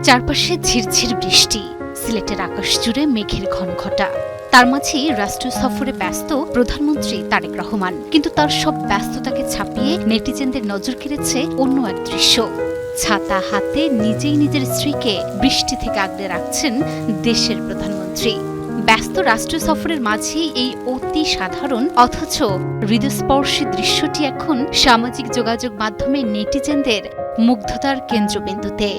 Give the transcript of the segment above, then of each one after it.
চারপাশে ঝিরঝির বৃষ্টি, সিলেটের আকাশ জুড়ে মেঘের ঘনঘটা। তার মাঝেই রাষ্ট্রীয় সফরে ব্যস্ত প্রধানমন্ত্রী তারেক রহমান, কিন্তু তার সব ব্যস্ততাকে ছাপিয়ে নেটিজেনদের নজর কেড়েছে অন্য এক দৃশ্য। ছাতা হাতে নিজেই নিজের স্ত্রীকে বৃষ্টি থেকে আগলে রাখছেন দেশের প্রধানমন্ত্রী। ব্যস্ত রাষ্ট্রীয় সফরের মাঝেই এই অতি সাধারণ অথচ হৃদয়স্পর্শী দৃশ্যটি এখন সামাজিক যোগাযোগ মাধ্যমে নেটিজেনদের মুগ্ধতার কেন্দ্রবিন্দুতে।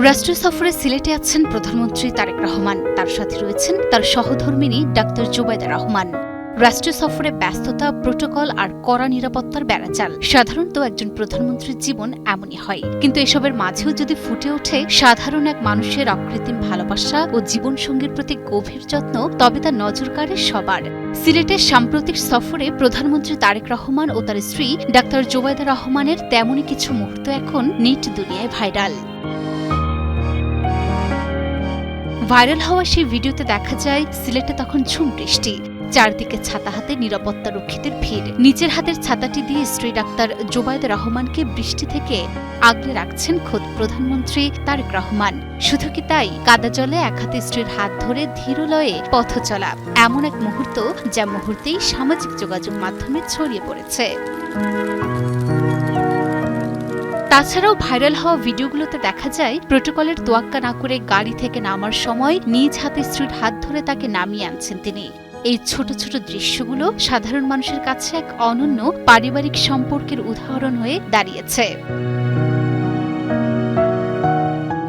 রাষ্ট্রীয় সফরে সিলেটে আছেন প্রধানমন্ত্রী তারেক রহমান, তার সাথে রয়েছেন তার সহধর্মিণী ডাক্তার জুবাইদা রহমান। রাষ্ট্রীয় সফরে ব্যস্ততা, প্রোটোকল আর কড়া নিরাপত্তার বেড়াচাল। সাধারণত একজন প্রধানমন্ত্রীর জীবন এমনই হয়, কিন্তু এসবের মাঝেও যদি ফুটে ওঠে সাধারণ এক মানুষের অকৃত্রিম ভালোবাসা ও জীবনসঙ্গীর প্রতি গভীর যত্ন, তবে তা নজর কাড়ে সবার। সিলেটের সাম্প্রতিক সফরে প্রধানমন্ত্রী তারেক রহমান ও তার স্ত্রী ডাক্তার জুবাইদা রহমানের তেমনই কিছু মুহূর্ত এখন নেট দুনিয়ায় ভাইরাল। ভাইরাল হওয়া সেই ভিডিওতে দেখা যায় সিলেটে তখন ঝুম বৃষ্টি, চারদিকে ছাতা হাতে নিরাপত্তা রক্ষীদের ভিড়। নিজের হাতের ছাতাটি দিয়ে স্ত্রী ডাক্তার জুবাইদা রহমানকে বৃষ্টি থেকে আগলে রাখছেন খোদ প্রধানমন্ত্রী তারেক রহমান। শুধু কি তাই, কাদা জলে এক হাতে স্ত্রীর হাত ধরে ধীরলয়ে পথ চলা, এমন এক মুহূর্ত যা মুহূর্তেই সামাজিক যোগাযোগ মাধ্যমে ছড়িয়ে পড়েছে। তাছাড়াও ভাইরাল হওয়া ভিডিওগুলোতে দেখা যায় প্রোটোকলের তোয়াক্কা না করে গাড়ি থেকে নামার সময় নিজ হাতে স্ত্রীর হাত ধরে তাকে নামিয়ে আনছেন তিনি। এই ছোট ছোট দৃশ্যগুলো সাধারণ মানুষের কাছে এক অনন্য পারিবারিক সম্পর্কের উদাহরণ হয়ে দাঁড়িয়েছে।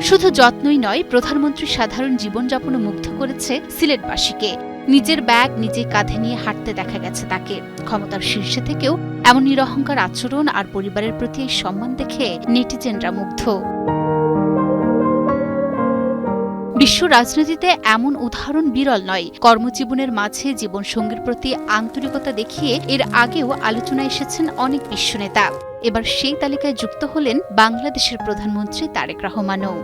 শুধু যত্নই নয়, প্রধানমন্ত্রীর সাধারণ জীবনযাপনও মুগ্ধ করেছে সিলেটবাসীকে। নিজের ব্যাগ নিজে কাঁধে নিয়ে হাঁটতে দেখা গেছে তাকে। ক্ষমতার শীর্ষে থেকেও এমন নিরহংকার আচরণ আর পরিবারের প্রতি এই সম্মান দেখে নেটিজেনরা মুগ্ধ। বিশ্ব রাজনীতিতে এমন উদাহরণ বিরল নয়। কর্মজীবনের মাঝে জীবনসঙ্গীর প্রতি আন্তরিকতা দেখিয়ে এর আগেও আলোচনায় এসেছেন অনেক বিশ্বনেতা। এবার সেই তালিকায় যুক্ত হলেন বাংলাদেশের প্রধানমন্ত্রী তারেক রহমানও।